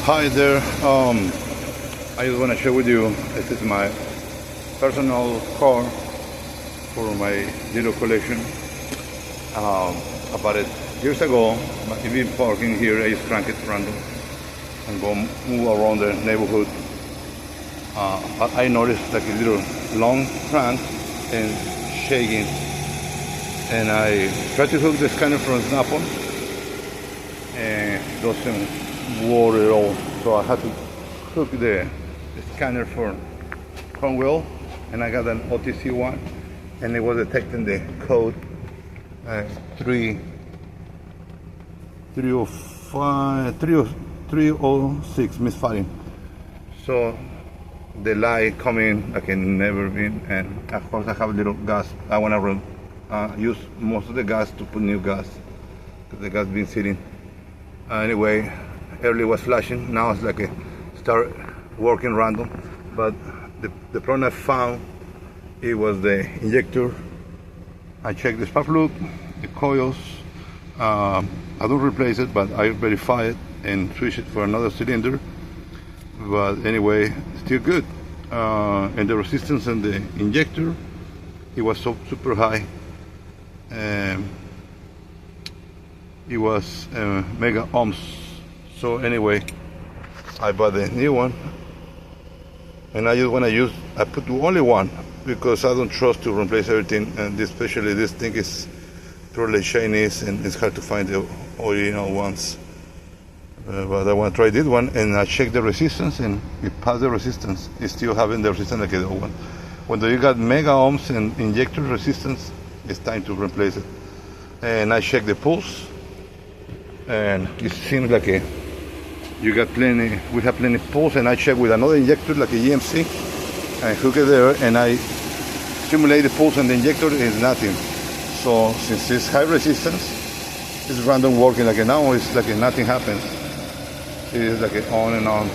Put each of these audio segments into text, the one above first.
Hi there. I just want to share with you, this is my personal car for my little collection. About it years ago, I've been parking here. I just crank it random and go move around the neighborhood. But I noticed like a little long crank and shaking, and I tried to hook the scanner from Snap-on, and it doesn't work at all. So I had to hook the scanner for front wheel, and I got an OTC one, and it was detecting the code 306 misfiring. So the light coming like it never been, and of course I have a little gas. I want to use most of the gas to put new gas because the gas been sitting. Anyway, early was flashing. Now it's like a start working random. But the problem I found, it was the injector. I checked the spark plug, the coils. I don't replace it, but I verify it and switch it for another cylinder. But anyway, still good. And the resistance in the injector, it was so super high. It was mega ohms. So anyway, I bought a new one, and I just want to use. I put only one because I don't trust to replace everything, and especially this thing is probably Chinese and it's hard to find the original ones. But I want to try this one, and I checked the resistance, and it passed the resistance. It's still having the resistance like the other one. When you got mega ohms and injector resistance, it's time to replace it. And I checked the pulse, and it seems like you got plenty. We have plenty pulse, and I checked with another injector like a EMC. I hook it there, and I simulate the pulse, and the injector is nothing. So since it's high resistance, it's random working. Like now, it's like nothing happens. It's like on and on,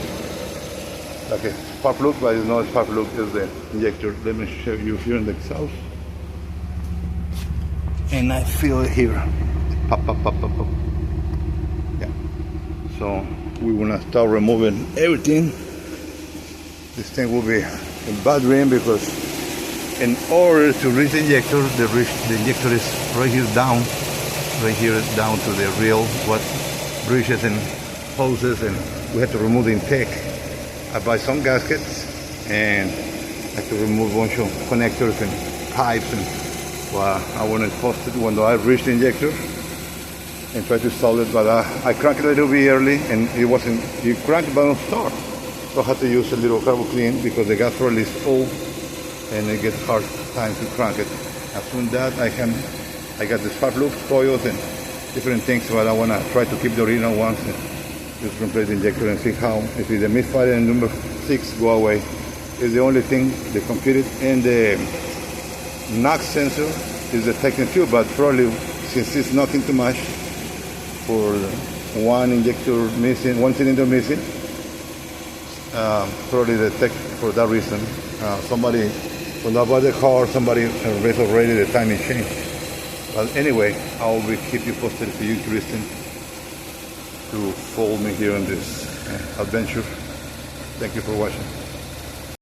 like a spark plug, but it's not a spark plug, it's the injector. Let me show you here in the exhaust. And I feel it here. Pop, pop, pop, pop, pop. Yeah. So we want to start removing everything. This thing will be in bad rain because in order to reach the injector, the injector is right here down to the real what bridges and hoses, and we have to remove the intake. I buy some gaskets and I have to remove a bunch of connectors and pipes, and well, I want to post it when I reach the injector and try to install it, but I cranked it a little bit early and it wasn't, you crank it but don't start. So I had to use a little carbo clean because the gas roll is full and it gets hard time to crank it. As soon as that I got the spark plugs, coils and different things, but I want to try to keep the original ones and just replace the injector and see how, if the misfire and number 6 go away. It's the only thing, the computer and the NOx sensor is detecting fuel, but probably since it's nothing too much for one injector missing, one cylinder missing, probably detect for that reason. Somebody, when I bought the car, somebody raised already the timing change. But anyway, I will keep you posted if you're interested to follow me here on this adventure. Thank you for watching.